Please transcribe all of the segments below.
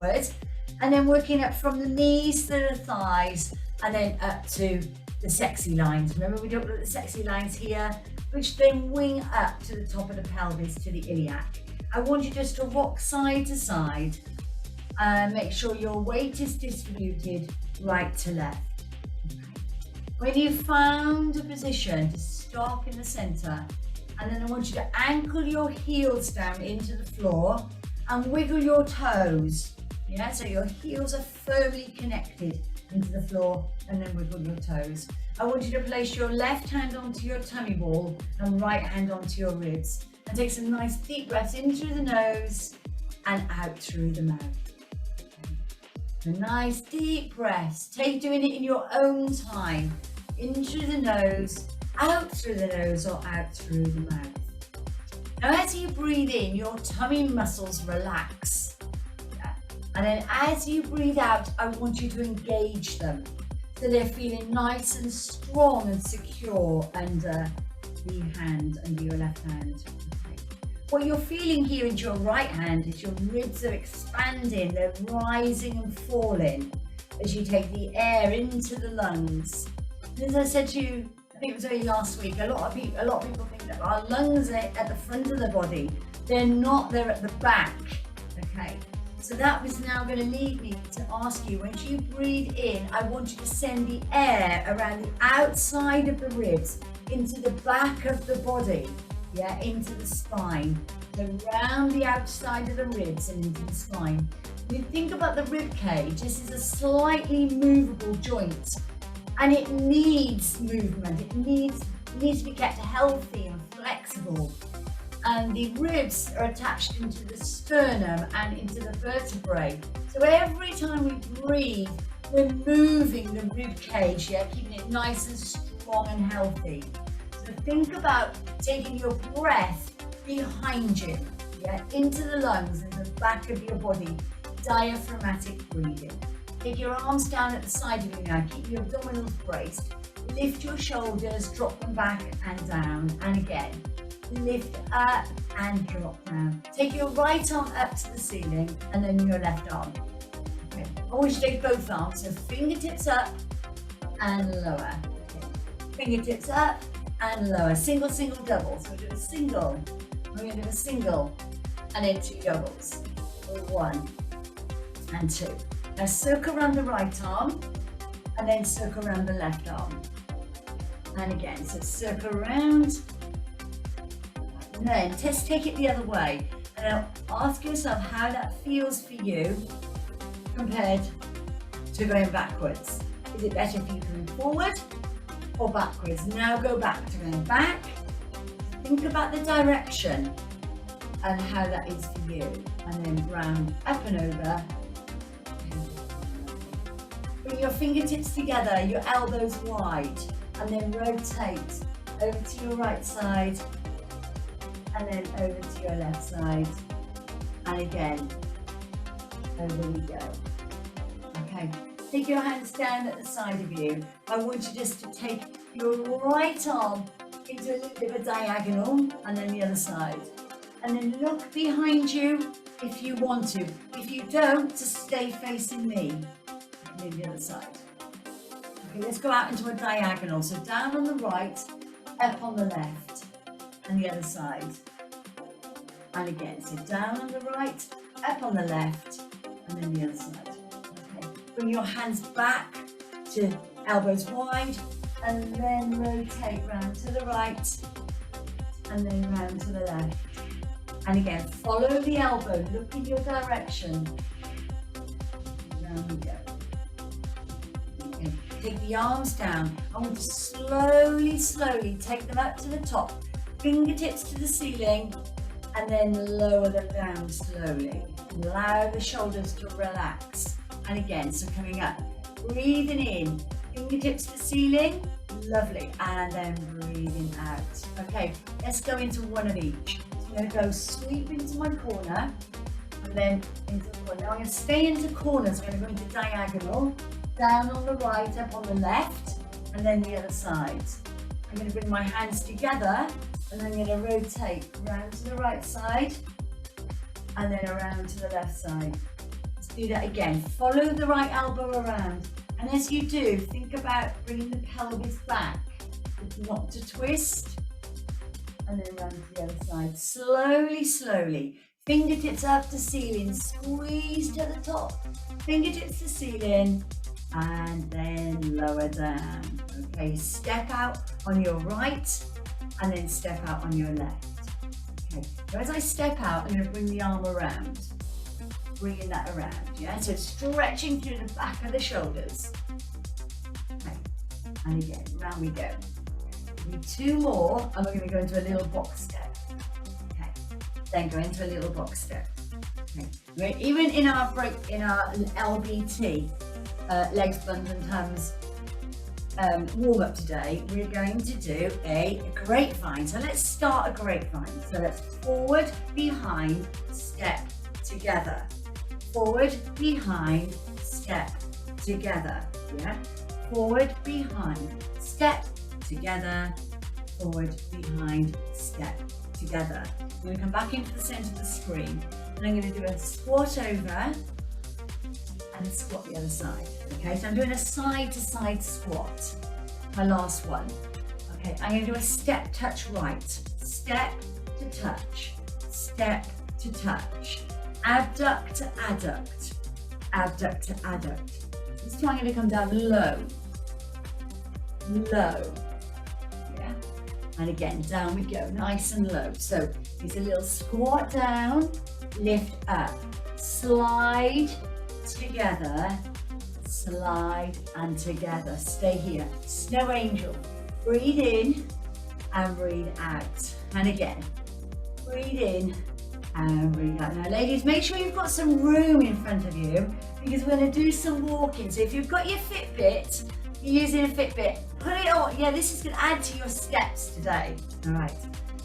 forward, and then working up from the knees to the thighs, and then up to the sexy lines. Remember, we talked about the sexy lines here, which then wing up to the top of the pelvis, to the iliac. I want you just to rock side to side and make sure your weight is distributed right to left. Okay. When you've found a position, to stop in the center, and then I want you to ankle your heels down into the floor and wiggle your toes. Yeah, so your heels are firmly connected into the floor, and then wiggle your toes. I want you to place your left hand onto your tummy ball and right hand onto your ribs. And take some nice deep breaths in through the nose and out through the mouth. A nice deep breaths. Doing it in your own time. In through the nose, out through the nose, or out through the mouth. Now as you breathe in, your tummy muscles relax. And then as you breathe out, I want you to engage them. So they're feeling nice and strong and secure under the hand, under your left hand. Okay. What you're feeling here into your right hand is your ribs are expanding, they're rising and falling as you take the air into the lungs. And as I said to you, I think it was only last week, a lot of people think that our lungs are at the front of the body. They're not, they're at the back. Okay. So that was now going to lead me to ask you, when you breathe in, I want you to send the air around the outside of the ribs into the back of the body, yeah, into the spine. So around the outside of the ribs and into the spine. When you think about the rib cage, this is a slightly movable joint, and it needs movement. It needs to be kept healthy and flexible. And the ribs are attached into the sternum and into the vertebrae. So every time we breathe, we're moving the rib cage, yeah, keeping it nice and strong and healthy. So think about taking your breath behind you, yeah, into the lungs and the back of your body, diaphragmatic breathing. Take your arms down at the side of you now, keep your abdominals braced, lift your shoulders, drop them back and down, and again. Lift up and drop down. Take your right arm up to the ceiling and then your left arm. Okay. I want you to take both arms, so fingertips up and lower. Okay. Fingertips up and lower. Single, single, double. So we're doing a single, we're going to do a single, and then two doubles. One and two. Now circle around the right arm and then circle around the left arm. And again, so circle around. And then just take it the other way, and now ask yourself how that feels for you compared to going backwards. Is it better for you going forward or backwards? Now go back to going back. Think about the direction and how that is for you, and then round up and over. Bring your fingertips together, your elbows wide, and then rotate over to your right side, and then over to your left side, and again, over we go. Okay, take your hands down at the side of you. I want you just to take your right arm into a little bit of a diagonal, and then the other side. And then look behind you if you want to. If you don't, just stay facing me, and then the other side. Okay, let's go out into a diagonal. So down on the right, up on the left, and the other side. And again, so down on the right, up on the left, and then the other side. Okay. Bring your hands back to elbows wide, and then rotate round to the right, and then round to the left. And again, follow the elbow, look in your direction. Round we go. Okay. Take the arms down. I want to slowly, slowly take them up to the top. Fingertips to the ceiling, and then lower them down slowly. Allow the shoulders to relax. And again, so coming up, breathing in, fingertips to ceiling, lovely, and then breathing out. Okay, let's go into one of each. So I'm going to go sweep into my corner, and then into the corner. Now I'm going to stay into corners. I'm going to go into diagonal, down on the right, up on the left, and then the other side. I'm going to bring my hands together, and then I'm going to rotate round to the right side, and then around to the left side. do that again. Follow the right elbow around. And as you do, think about bringing the pelvis back, not to twist. And then run to the other side. Slowly, slowly. Fingertips up to ceiling, squeeze to the top. Fingertips to ceiling, and then lower down. Okay, step out on your right, and then step out on your left. Okay, so as I step out, I'm going to bring the arm around. Bringing that around, yeah? So stretching through the back of the shoulders. Okay, and again, round we go. Do 2 more, and we're going to go into a little box step. Okay, then go into a little box step. Okay, right. Even in our LBT, legs, buns and tums warm up today, we're going to do a grapevine. So let's start a grapevine. So let's forward, behind, step, together. Forward, behind, step, together. Yeah. Forward, behind, step, together. Forward, behind, step, together. I'm going to come back into the center of the screen, and I'm going to do a squat over and squat the other side. Okay, so I'm doing a side to side squat. My last one. Okay, I'm going to do a step, touch right. Step to touch. Step to touch. Abduct to adduct. Abduct to adduct. This time I'm going to come down low. Low. Yeah. And again, down we go, nice and low. So it's a little squat down, lift up, slide together, slide and together. Stay here. Snow angel. Breathe in and breathe out. And again, breathe in and breathe out. Now ladies, make sure you've got some room in front of you, because we're going to do some walking. So if you've got your Fitbit, you're using a Fitbit, put it on. Yeah, this is going to add to your steps today. All right.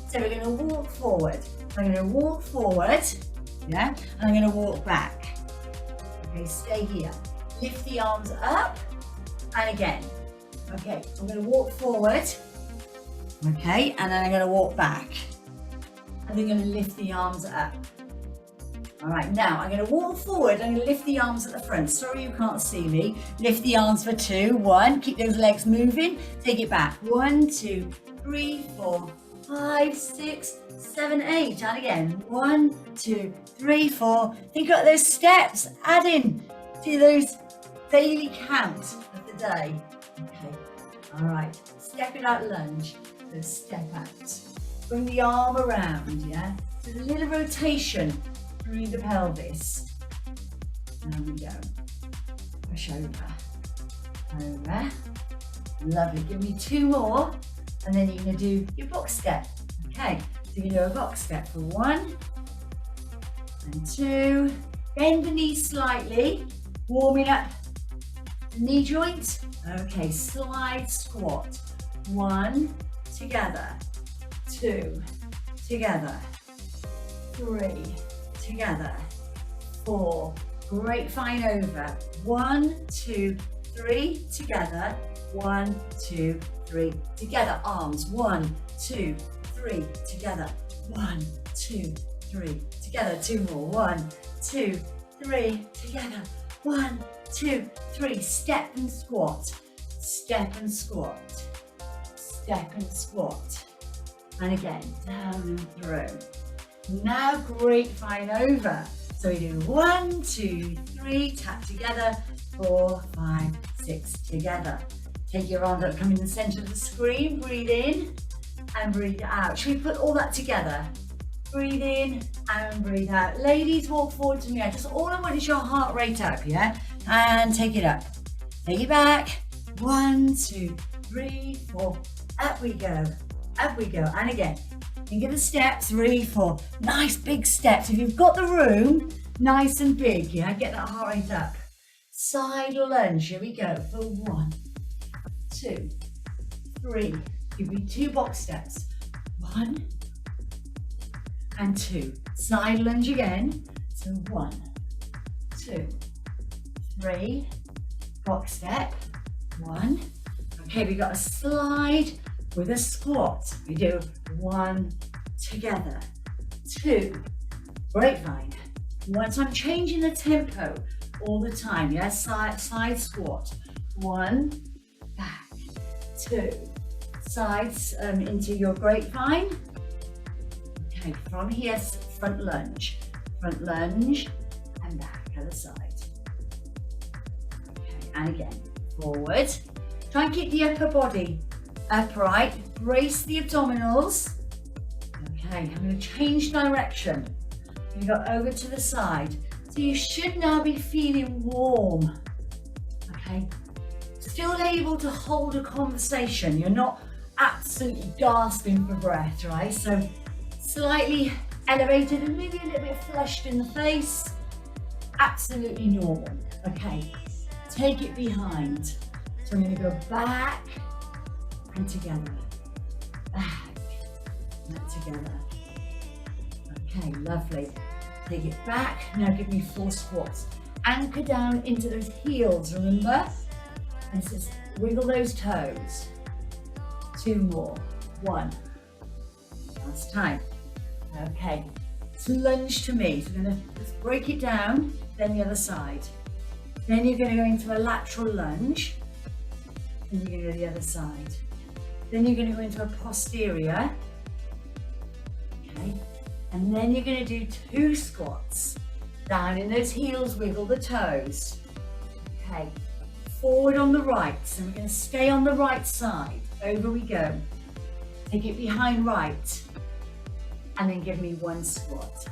So we're going to walk forward. I'm going to walk forward, yeah, and I'm going to walk back. Okay, stay here. Lift the arms up, and again. Okay, I'm going to walk forward. Okay, and then I'm going to walk back. And then I'm going to lift the arms up. All right, now I'm going to walk forward. I'm going to lift the arms at the front. Sorry you can't see me. Lift the arms for 2. 1. Keep those legs moving. Take it back. 1, 2, 3, 4, 5, 6, 7, 8. And again. 1, 2, 3, 4. Think about those steps. Add in to those daily count of the day. Okay. All right. Step it out lunge. So step out. Bring the arm around. Yeah. So a little rotation through the pelvis. There we go. Push over. Over. Lovely. Give me 2 more, and then you're going to do your box step. Okay. So you do a box step for 1 and 2. Bend the knees slightly, warming up the knee joint. Okay. Slide squat. 1 together. 2 together. 3 together. 4. Grapevine over. 1, 2, 3 together. 1, 2, 3 together. Arms. 1, 2, 3 together. 1, 2, 3 together. 2 more. 1, 2, 3 together. 1, 2, 3. Step and squat. Step and squat. Step and squat. And again, down and through. Now grapevine over. So we do 1, 2, 3, tap together, 4, 5, 6 together. Take your arms up, come in the center of the screen, breathe in and breathe out. Should we put all that together? Breathe in and breathe out. Ladies, walk forward to me. All I want is your heart rate up, yeah? And take it up. Take it back. 1, 2, 3, 4. Up we go. Up we go. And again. Think of the steps, 3, 4. Nice big steps. If you've got the room, nice and big, yeah? Get that heart rate up. Side lunge, here we go. For 1, 2, 3. Give me 2 box steps. 1 and 2. Side lunge again. So 1, 2, 3. Box step. 1. Okay, we got a slide with a squat. We do 1 together, 2, grapevine. Once I'm changing the tempo, all the time, yeah? Side squat. 1, back, 2, sides into your grapevine. Okay, from here, front lunge, and back, other side. Okay, and again, forward. Try and keep the upper body upright, brace the abdominals. Okay, I'm going to change direction. I'm going to go over to the side. So you should now be feeling warm, okay? Still able to hold a conversation. You're not absolutely gasping for breath, right? So slightly elevated and maybe a little bit flushed in the face. Absolutely normal, okay? Take it behind. So I'm going to go back and together, back and together. Okay, lovely. Take it back. Now give me 4 squats. Anchor down into those heels, remember? And just wiggle those toes. 2 more. 1. Last time. Okay. So lunge to me. So I'm going to just break it down, then the other side. Then you're going to go into a lateral lunge. And you're going to go to the other side. Then you're going to go into a posterior. Okay. And then you're going to do 2 squats. Down in those heels, wiggle the toes. Okay. Forward on the right. So we're going to stay on the right side. Over we go. Take it behind right. And then give me 1 squat.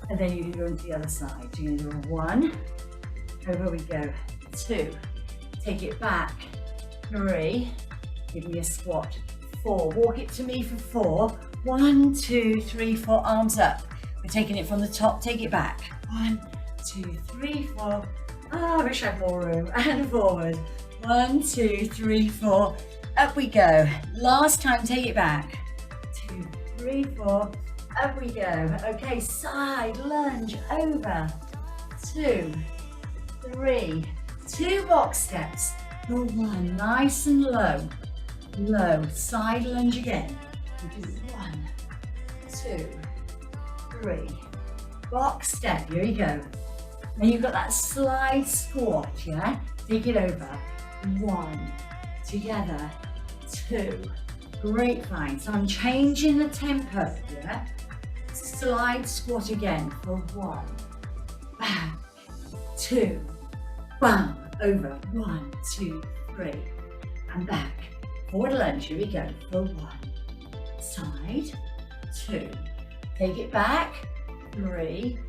And then you can go into the other side. You're going to do a 1. Over we go. 2. Take it back. 3. Give me a squat. 4. Walk it to me for 4. 1, 2, 3, 4. Arms up. We're taking it from the top. Take it back. 1, 2, 3, 4. I wish I had more room. And forward. 1, 2, 3, 4. Up we go. Last time, take it back. 2, 3, 4. Up we go. Okay, side lunge over. 2, 3. 2 box steps. For 1. Nice and low. Low. Side lunge again. We do 1, 2, 3. Box step. Here we go. Now you've got that slide squat, yeah? Take it over. 1, together, 2. Grapevine. So I'm changing the tempo, yeah? Slide squat again for 1. Back, 2. Bam, over. 1, 2, 3. And back. Forward lunge. Here we go. For 1. Side, 2. Take it back. 3.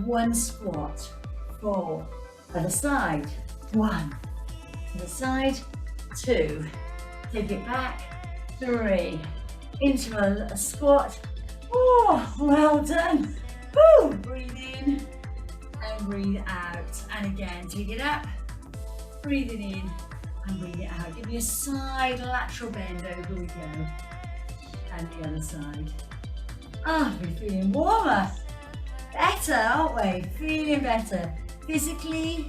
1 squat. 4. Other side. 1. Other side. 2. Take it back. 3. Into a squat. Oh, well done. Woo. Breathe in and breathe out. And again, take it up. Breathing in and breathe it out. Give me a side lateral bend. Over we go. And the other side. We're feeling warmer. Better, aren't we? Feeling better. Physically,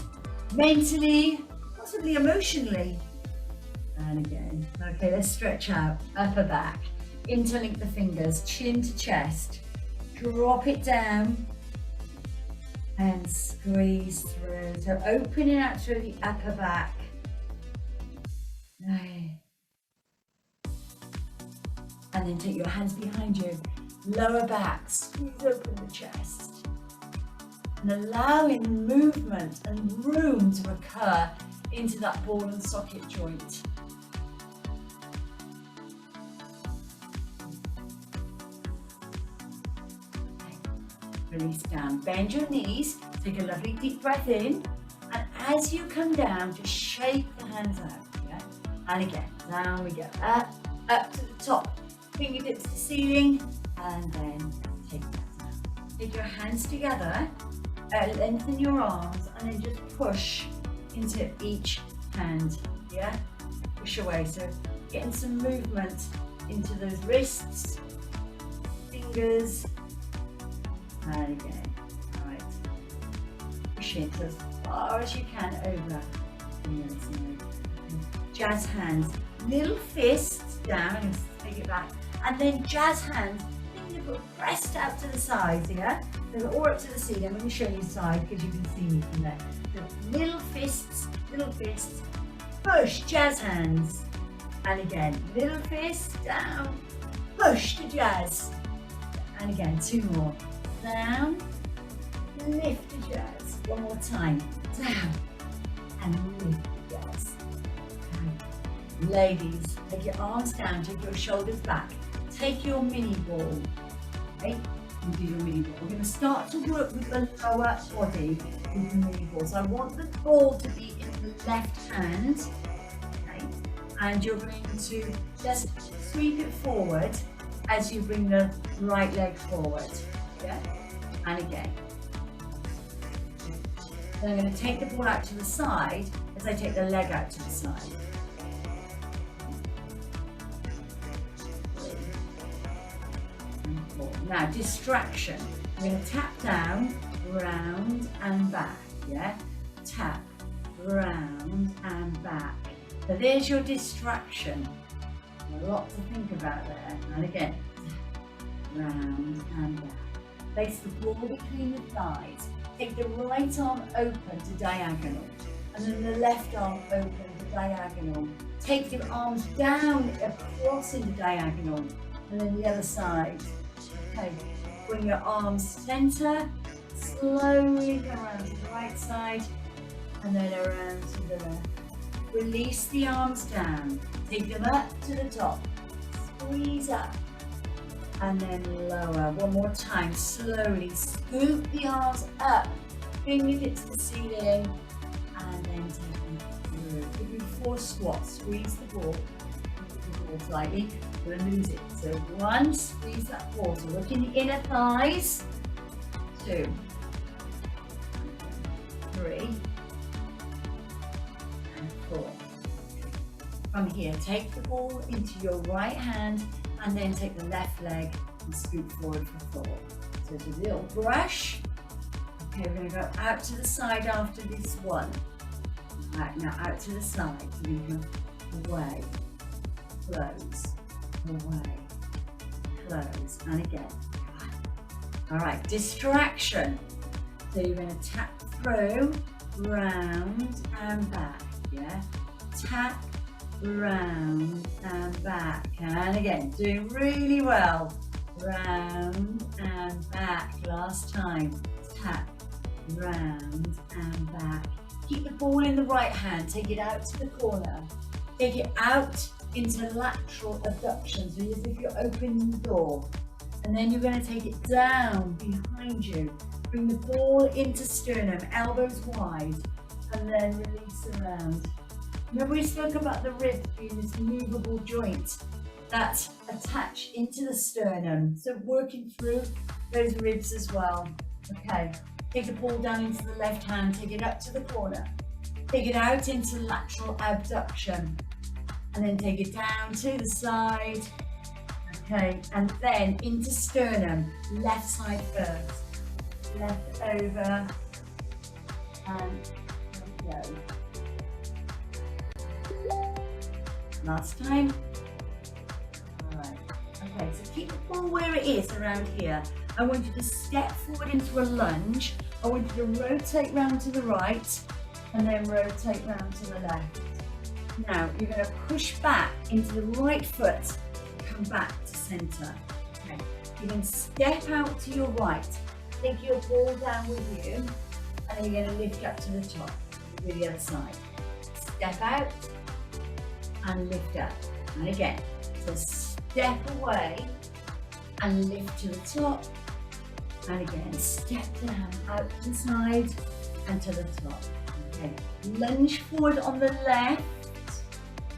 mentally, possibly emotionally. And again. Okay, let's stretch out. Upper back. Interlink the fingers. Chin to chest. Drop it down. And squeeze through. So opening out through the upper back. Nice. And then take your hands behind you. Lower back. Squeeze open the chest. And allowing movement and room to occur into that ball and socket joint. Release down. Bend your knees. Take a lovely deep breath in. And as you come down, just shake the hands out. Yeah? And again, down we go. Up to the top. Fingertips to ceiling. And then take that down. Take your hands together. Lengthen your arms and then just push into each hand, yeah? Push away, so getting some movement into those wrists, fingers, and again, all right. Push it as far as you can over. Jazz hands, little fists down, and take it back, and then jazz hands, foot pressed out to the sides, yeah? Or up to the ceiling. I'm going to show you side because you can see me from there. So little fists, push, jazz hands. And again, little fists, down, push to jazz. And again, 2 more. Down, lift to jazz. 1 more time. Down, and lift to jazz. Okay. Ladies, take your arms down, take your shoulders back. Take your mini ball. Okay? You do your mini ball. We're going to start to work with the lower body with the mini ball. So I want the ball to be in the left hand. Okay? And you're going to just sweep it forward as you bring the right leg forward. Yeah? And again. Then I'm going to take the ball out to the side as I take the leg out to the side. Now, distraction. We're going to tap down, round and back, yeah? Tap, round and back. So there's your distraction. A lot to think about there. And again, tap, round and back. Place the ball between the thighs. Take the right arm open to diagonal. And then the left arm open to diagonal. Take your arms down across into diagonal. And then the other side. Okay, bring your arms center, slowly go around to the right side and then around to the left. Release the arms down, take them up to the top, squeeze up and then lower. 1 more time, slowly scoop the arms up, fingertips to the ceiling and then take them through. Give you 4 squats, squeeze the ball slightly. We're going to lose it. So 1, squeeze that ball. So look in the inner thighs. 2, 3, and 4. From here, take the ball into your right hand and then take the left leg and scoot forward for 4. So it's a little brush. Okay, we're going to go out to the side after this one. Right, now out to the side. So we go away, close, away, close, and again. All right, distraction. So you're going to tap through, round and back, yeah? Tap, round and back, and again, doing really well. Round and back, last time. Tap, round and back. Keep the ball in the right hand, take it out to the corner. Take it out into lateral abduction, so as if you're opening the door. And then you're going to take it down behind you. Bring the ball into sternum, elbows wide, and then release around. Remember we spoke about the ribs being this movable joint that's attached into the sternum. So working through those ribs as well. Okay, take the ball down into the left hand, take it up to the corner. Take it out into lateral abduction. And then take it down to the side. Okay, and then into sternum, left side first. Left over, and go. Last time. All right. Okay, so keep the ball where it is around here. I want you to step forward into a lunge. I want you to rotate round to the right, and then rotate round to the left. Now you're going to push back into the right foot, come back to centre. Okay. You can step out to your right, take your ball down with you, and then you're going to lift up to the top with the other side. Step out and lift up. And again, so step away and lift to the top. And again, step down out to the side and to the top. Okay, lunge forward on the left.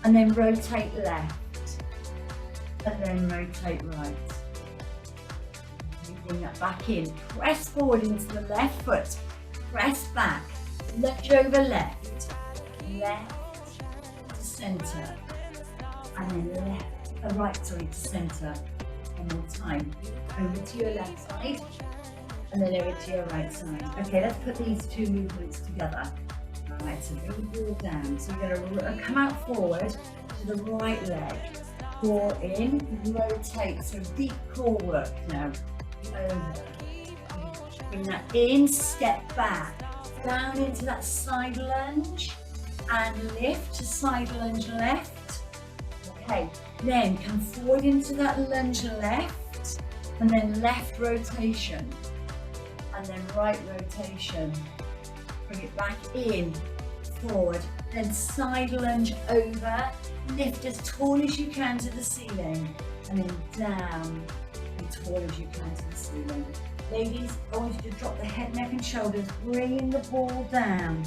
And then rotate left, and then rotate right. You bring that back in, press forward into the left foot, press back, lunge over left, left to centre, and then right to centre. One more time, over to your left side, and then over to your right side. Okay, let's put these 2 movements together. Right, so bring the ball down. So you're going to come out forward to the right leg. core in, rotate, so deep core work now. Over. Bring that in, step back, down into that side lunge, and lift to side lunge left. Okay, then come forward into that lunge left, and then left rotation, and then right rotation. Bring it back in, forward, then side lunge over, lift as tall as you can to the ceiling, and then down as tall as you can to the ceiling. Ladies, I want you to drop the head, neck and shoulders, bringing the ball down.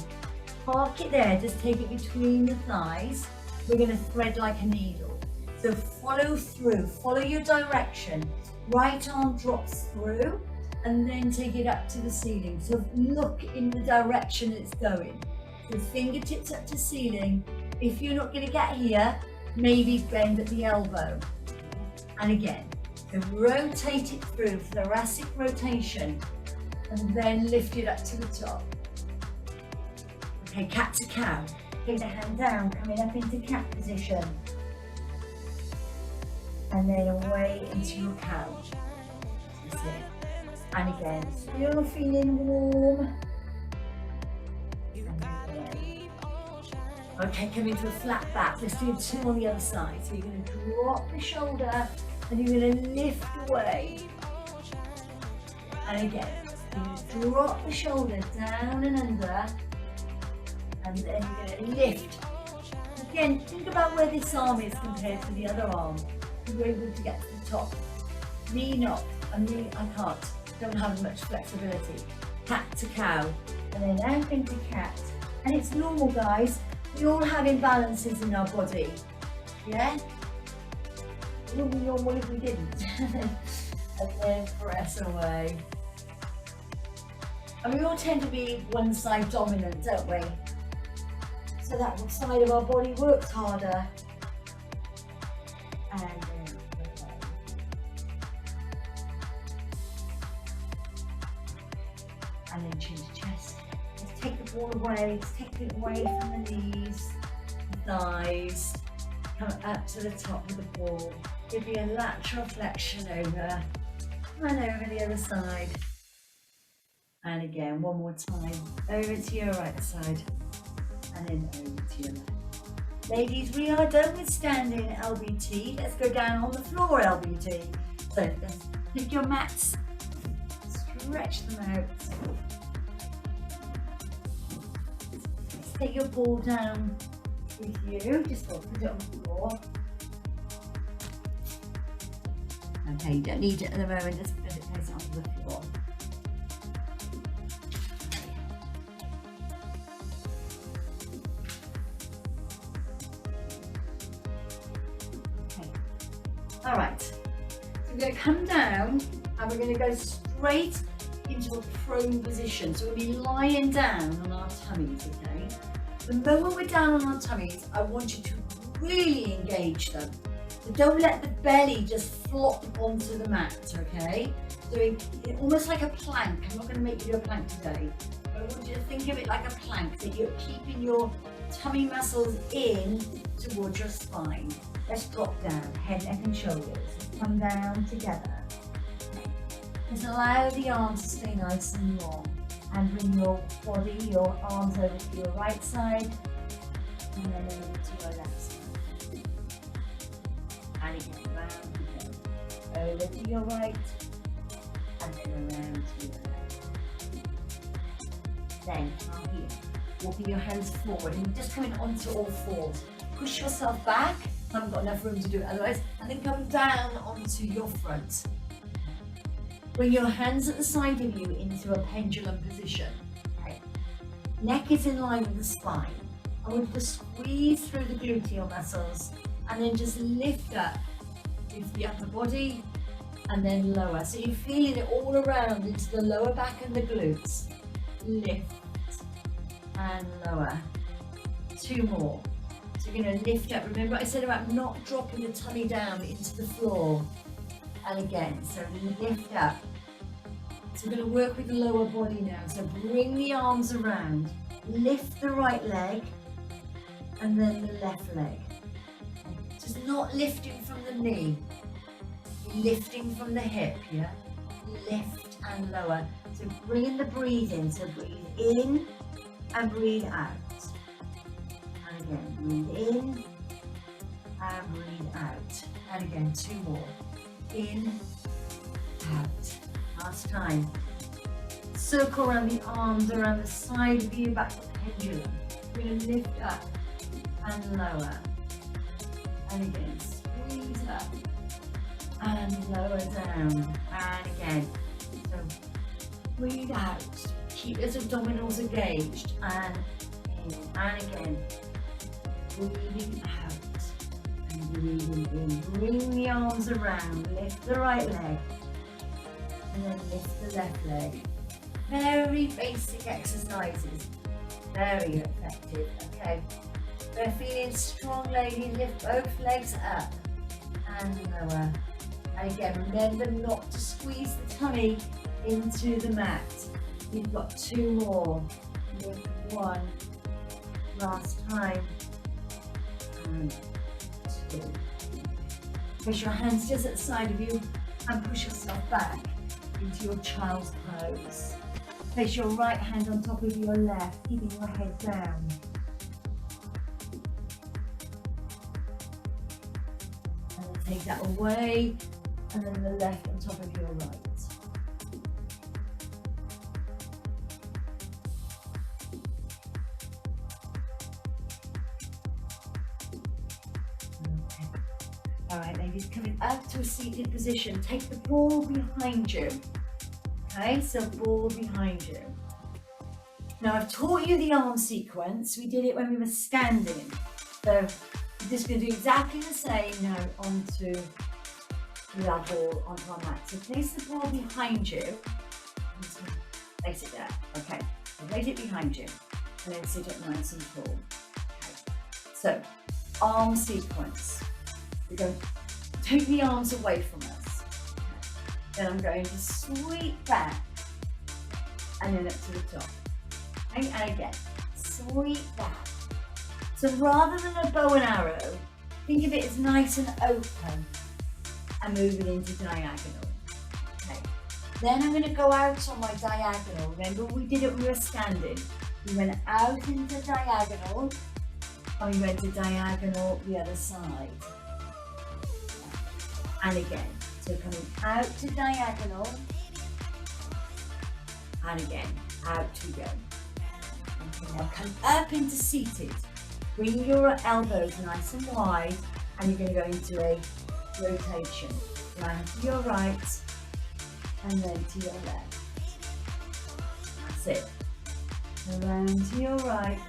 Park it there, just take it between the thighs. We're going to thread like a needle. So follow through, follow your direction. Right arm drops through and then take it up to the ceiling. So look in the direction it's going. So fingertips up to ceiling. If you're not going to get here, maybe bend at the elbow. And again, so rotate it through, thoracic rotation, and then lift it up to the top. Okay, cat to cow. Take the hand down, coming up into cat position. And then away into your cow. That's it. And again, still feeling warm. Okay, come into a flat back. Let's do 2 on the other side. So you're going to drop the shoulder and you're going to lift away. And again, you're going to drop the shoulder down and under. And then you're going to lift. Again, think about where this arm is compared to the other arm. You're able to get to the top. Me not. I can't. Don't have much flexibility. Cat to cow. And then out into cat. And it's normal, guys. We all have imbalances in our body. Yeah? It wouldn't be normal if we didn't. And then press away. And we all tend to be one side dominant, don't we? So that side of our body works harder. And then away. And then chin to chest. Let's take the ball away. Let's take it away from the knees, the thighs. Come up to the top of the ball. Give me a lateral flexion over and over the other side. And again, one more time. Over to your right side. And then over to your left. Ladies, we are done with standing LBT. Let's go down on the floor LBT. So let's pick your mats, stretch them out. Let's take your ball down with you, just put it on the floor. Okay, you don't need it at the moment, just put it place onto the floor. Alright, so we're going to come down and we're going to go straight into a prone position. So we'll be lying down on our tummies, okay? The moment we're down on our tummies, I want you to really engage them. So don't let the belly just flop onto the mat, okay? Doing almost like a plank. I'm not going to make you do a plank today, but I want you to think of it like a plank, that you're keeping your tummy muscles in towards your spine. Let's drop down, head, neck and shoulders. Come down together. Just allow the arms to stay nice and long. And bring your body, your arms over to your right side. And then over to your left side. And again, round again. Over to your right. And then around to your left. Then, from here, walking your hands forward and just coming onto all fours. Push yourself back. I haven't got enough room to do it otherwise. And then come down onto your front. Bring your hands at the side of you into a pendulum position. Okay. Neck is in line with the spine. I want you to squeeze through the gluteal muscles and then just lift up into the upper body and then lower. So you're feeling it all around into the lower back and the glutes. Lift and lower. 2 more. So you're going to lift up. Remember I said about not dropping the tummy down into the floor. And again, so lift up. So we're going to work with the lower body now. So bring the arms around. Lift the right leg and then the left leg. And Just not lifting from the knee, lifting from the hip, yeah? Lift and lower. So bring in the breathe in. So breathe in and breathe out. And again, breathe in and breathe out. And again, 2 more. In, out. Last time. Circle around the arms, around the side of your back pendulum. We're going to lift up and lower. And again, squeeze up and lower down. And again, so breathe out. Keep those abdominals engaged. And in. And again, breathing out and breathing in. Bring the arms around. Lift the right leg. And then lift the left leg. Very basic exercises. Very effective. Okay. We're feeling strong, lady. Lift both legs up and lower. And again, remember not to squeeze the tummy into the mat. You've got 2 more. Lift 1. Last time. And 2. Push your hands just at the side of you and push yourself back into your child's pose. Place your right hand on top of your left, keeping your head down. And then take that away, and then the left on top of your right. Okay. All right, ladies, coming up to a seated position. Take the ball behind you. Okay, so ball behind you. Now I've taught you the arm sequence. We did it when we were standing. So we're just going to do exactly the same now onto the ball onto our mat. So place the ball behind you. Place it there. Okay, so place it behind you and then sit up nice and tall. Okay. So arm sequence. We're going to take the arms away from us. Then I'm going to sweep back and then up to the top. Okay, and again, sweep back. So rather than a bow and arrow, think of it as nice and open and moving into diagonal. Okay. Then I'm going to go out on my diagonal. Remember we did it when we were standing. We went out into diagonal and we went to diagonal the other side. And again. So coming out to diagonal, and again, out we go. Okay, now come up into seated. Bring your elbows nice and wide, and you're going to go into a rotation. Round to your right, and then to your left. That's it. Around to your right,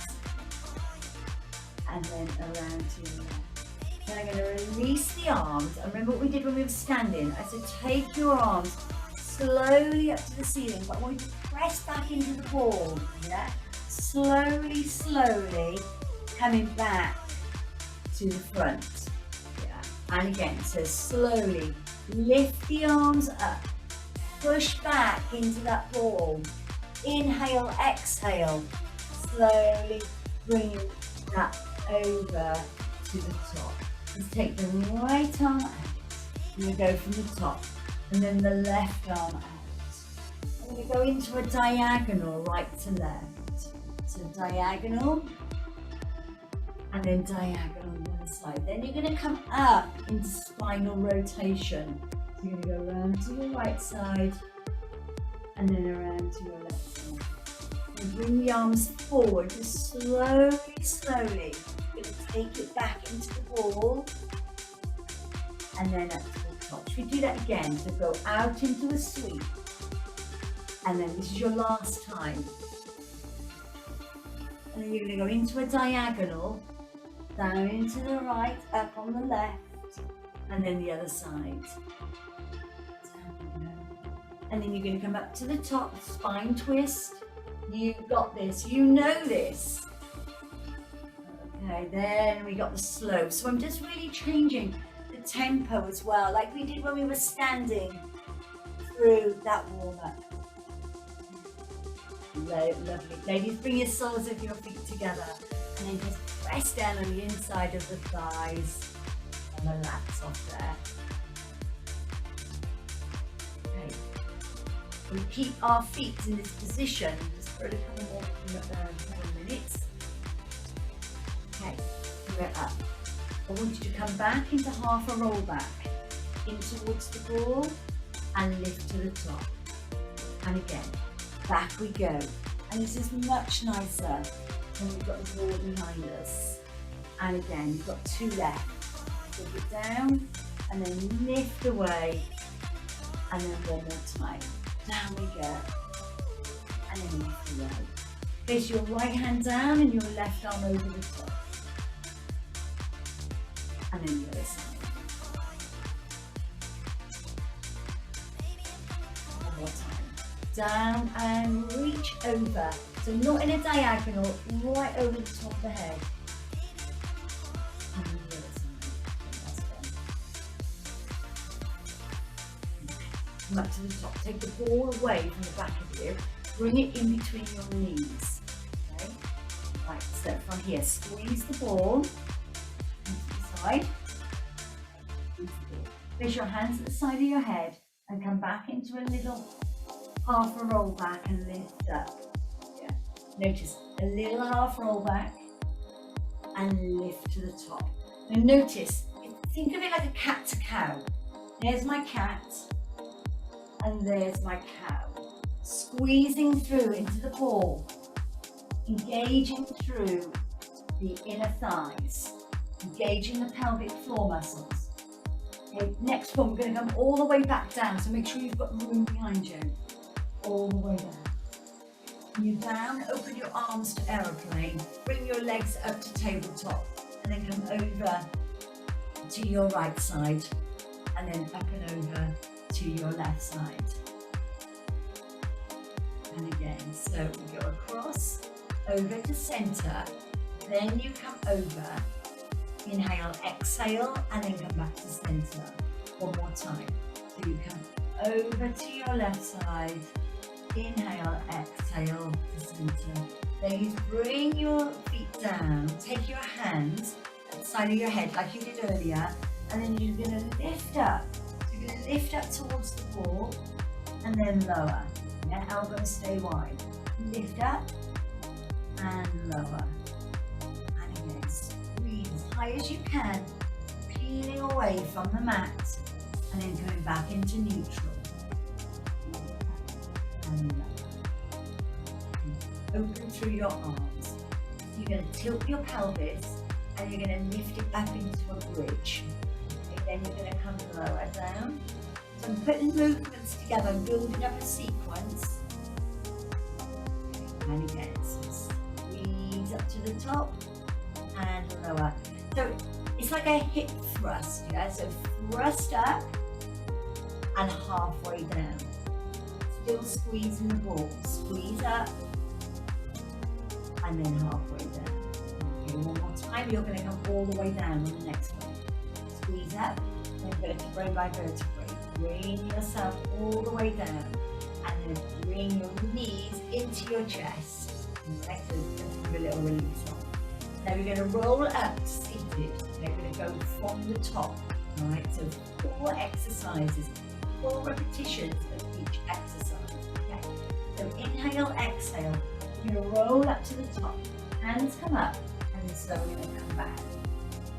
and then around to your left. Then I'm going to release the arms. And remember what we did when we were standing. I said take your arms slowly up to the ceiling, but I want you to press back into the ball. Yeah? Slowly, slowly coming back to the front. Yeah. And again, so slowly lift the arms up. Push back into that ball. Inhale, exhale. Slowly bring that over to the top. Let's take the right arm out. And we go from the top. And then the left arm out. And we go into a diagonal, right to left. So diagonal. And then diagonal on the other side. Then you're going to come up into spinal rotation. So you're going to go around to your right side. And then around to your left side. And bring the arms forward, just slowly, slowly. You're going to take it back into the ball. And then up to the top. Should we do that again? So go out into a sweep. And then this is your last time. And then you're going to go into a diagonal. Down into the right, up on the left. And then the other side. And then you're going to come up to the top, spine twist. You've got this, you know this. Okay, then we got the slow. So I'm just really changing the tempo as well, like we did when we were standing through that warm-up. Lovely. Ladies, bring your soles of your feet together and then just press down on the inside of the thighs. and relax off there. Okay. We keep our feet in this position just for a couple more minutes. Okay, we're up. I want you to come back into half a roll back, in towards the ball, and lift to the top. And again, back we go. And this is much nicer when we've got the ball behind us. And again, you've got two left. Take it down, and then lift away, and then one more time. Down we go, and then lift away. Place your right hand down and your left arm over the top. And then the other side. One more time. Down and reach over. So not in a diagonal, right over the top of the head. And then the other side. That's done. Come up to the top. Take the ball away from the back of you. Bring it in between your knees. Okay? Right, so from here, squeeze the ball into the side. Place your hands at the side of your head and come back into a little half a roll back and lift up. Yeah. Notice a little half roll back and lift to the top. Now notice, think of it like a cat to cow. There's my cat and there's my cow. Squeezing through into the ball, engaging through the inner thighs, engaging the pelvic floor muscles. Okay, next one, we're going to come all the way back down, so make sure you've got room behind you. All the way down. You down, open your arms to aeroplane, bring your legs up to tabletop, and then come over to your right side, and then up and over to your left side. And again, so we go across, over to center, then you come over, inhale, exhale, and then come back to center. One more time. So you come over to your left side, inhale, exhale to center. Then you bring your feet down, take your hands at the side of your head like you did earlier, and then you're going to lift up. So you're going to lift up towards the ball, and then lower. Yeah, elbows stay wide. Lift up, and lower. And again, squeeze as high as you can, peeling away from the mat, and then coming back into neutral. And lower. Open through your arms. You're going to tilt your pelvis, and you're going to lift it up into a bridge. Okay, then you're going to come lower down. So I'm putting movements together, building up a sequence. And again, so squeeze up to the top and lower. So it's like a hip thrust, yeah? So thrust up and halfway down. Still squeezing the ball. Squeeze up and then halfway down. Okay, one more time. You're going to come all the way down on the next one. Squeeze up, then vertebrae by vertebrae. Bring yourself all the way down, and then bring your knees into your chest. Right, so just give a little release on. Now we're going to roll up seated. We're going to go from the top. Alright, so 4 exercises, 4 repetitions of each exercise. Okay, so inhale, exhale. You're going to roll up to the top. Hands come up, and then slowly going to come back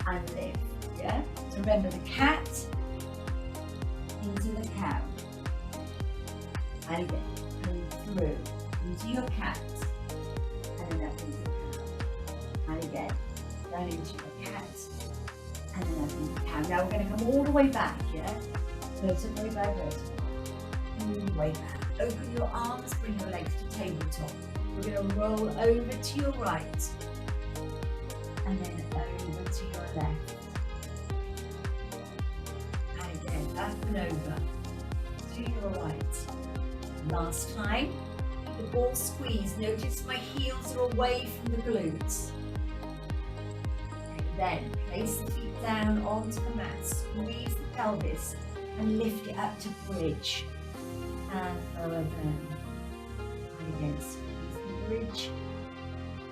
and lift. Yeah. So remember the cat into the cow, and again, coming through into your cat, and then up into the cow, and again, down into your cat, and then up into the cow. Now we're going to come all the way back, yeah? Vertebrae by vertebrae, all the way back. Open your arms, bring your legs to tabletop. We're going to roll over to your right, and then over to your left. Up and over to your right. Last time, the ball squeeze. Notice my heels are away from the glutes. Then place the feet down onto the mat, squeeze the pelvis and lift it up to bridge and lower down. And again, squeeze the bridge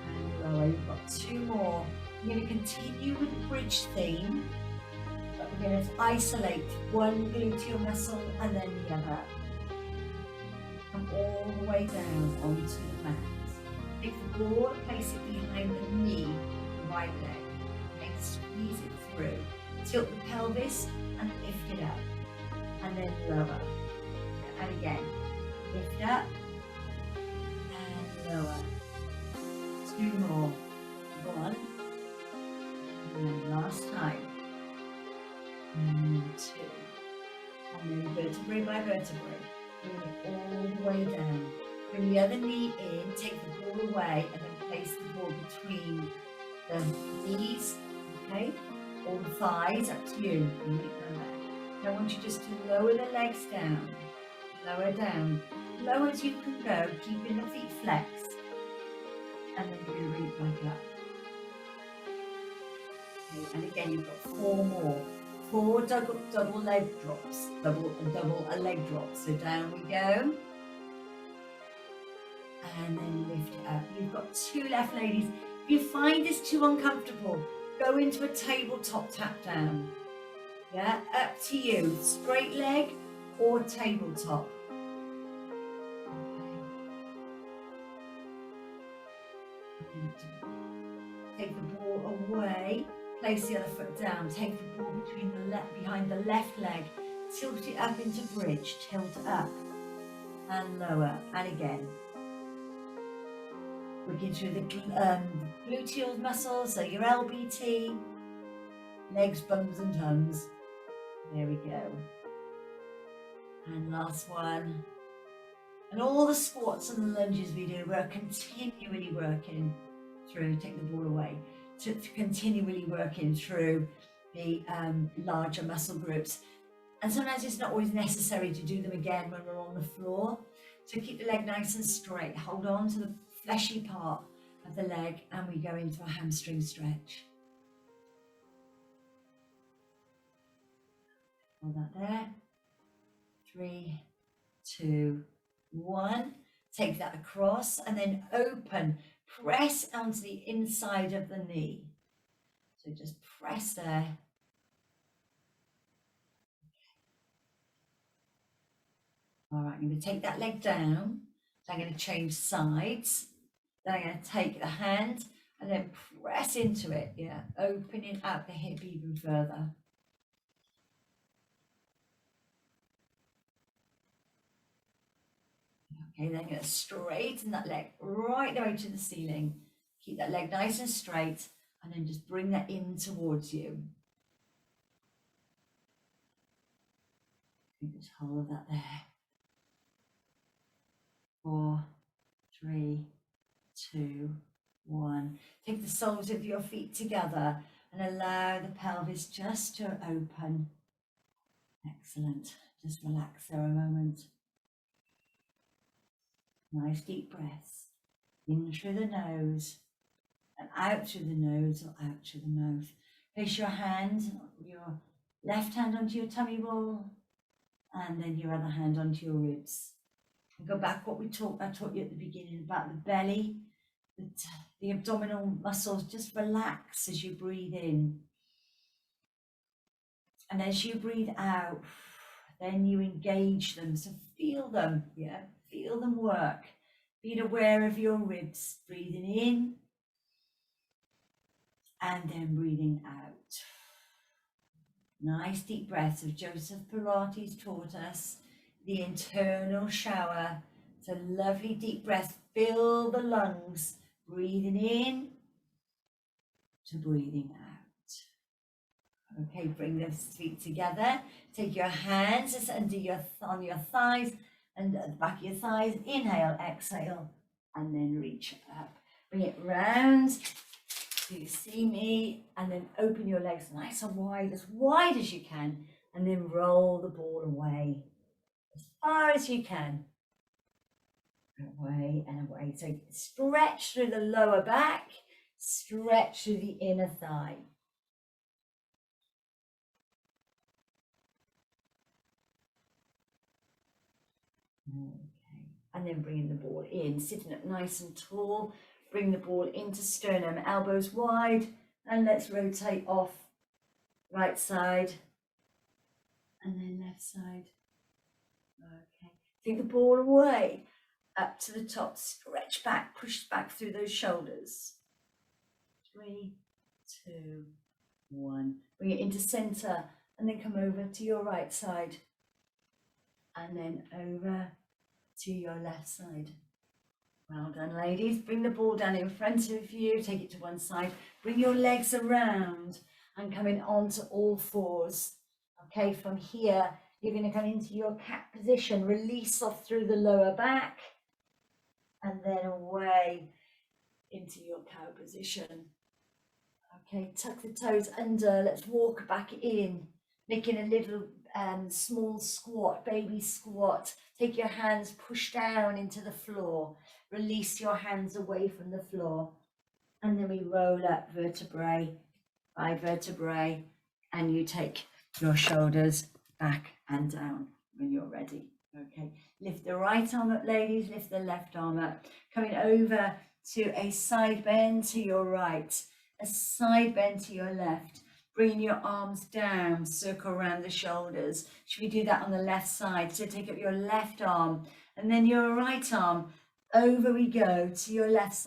and lower. You've got 2 more. I'm going to continue with the bridge theme, but We're going to isolate one gluteal muscle and then the other. Come all the way down onto the mat. Take the ball, place it behind the knee, the right leg. Okay, squeeze it through. Tilt the pelvis and lift it up. And then lower. And again, lift up and lower. 2 more. 1. And then last time. And 2. And then vertebrae by vertebrae. Bring it all the way down. Bring the other knee in, take the ball away, and then place the ball between the knees, okay? Or the thighs, up to you. Now I want you just to lower the legs down. Lower down. Low as you can go, keeping the feet flexed. And then you're going to bring it back up. Okay, and again, you've got 4 more. 4 double leg drops. Double a leg drop. So down we go. And then lift it up. You've got 2 left, ladies. If you find this too uncomfortable, go into a tabletop tap down. Yeah, up to you. Straight leg or tabletop. Okay. Take the ball away. Place the other foot down. Take the ball between behind the left leg. Tilt it up into bridge. Tilt up and lower. And again. Working through the gluteal muscles, so your LBT, legs, bums and tums. There we go. And last one. And all the squats and the lunges we do, we're continually working through, take the ball away, to continually working through the larger muscle groups. And sometimes it's not always necessary to do them again when we're on the floor. So keep the leg nice and straight. Hold on to the fleshy part of the leg and we go into a hamstring stretch. Hold that there. 3, 2, 1. Take that across and then open. Press onto the inside of the knee. So just press there. All right, I'm going to take that leg down. So I'm going to change sides. Then I'm going to take the hand and then press into it. Yeah, opening out the hip even further. Okay, then I'm going to straighten that leg right the way to the ceiling. Keep that leg nice and straight and then just bring that in towards you. You just hold that there. 4, 3, 2, 1. Take the soles of your feet together and allow the pelvis just to open. Excellent. Just relax there a moment. Nice deep breaths. In through the nose and out through the nose or out through the mouth. Place your hand, your left hand onto your tummy ball and then your other hand onto your ribs. And go back what I taught you at the beginning about the belly, the abdominal muscles. Just relax as you breathe in. And as you breathe out, then you engage them. So feel them, yeah, feel them work. Being aware of your ribs, breathing in and then breathing out. Nice deep breaths of Joseph Pilates taught us, the internal shower. It's a lovely deep breath. Fill the lungs, breathing in to breathing out. Okay, bring the feet together. Take your hands on your thighs and at the back of your thighs. Inhale, exhale, and then reach up. Bring it round so you see me, and then open your legs nice and wide as you can, and then roll the ball away as far as you can. Away and away. So stretch through the lower back, stretch through the inner thigh. Okay, and then bringing the ball in, sitting up nice and tall. Bring the ball into sternum, elbows wide, and let's rotate off right side and then left side. Okay, take the ball away, up to the top, stretch back, push back through those shoulders. 3, 2, 1. Bring it into center, and then come over to your right side, and then over to your left side. Well done, ladies. Bring the ball down in front of you, take it to one side, bring your legs around and coming onto all fours. Okay, from here, you're going to come into your cat position, release off through the lower back, and then away into your cow position. Okay, tuck the toes under, let's walk back in, making a little small squat, baby squat. Take your hands, push down into the floor, release your hands away from the floor, and then we roll up vertebrae by vertebrae, and you take your shoulders back and down when you're ready. Okay, lift the right arm up, ladies, lift the left arm up, coming over to a side bend to your right, a side bend to your left. Bring your arms down, circle around the shoulders. Should we do that on the left side? So take up your left arm and then your right arm. Over we go to your left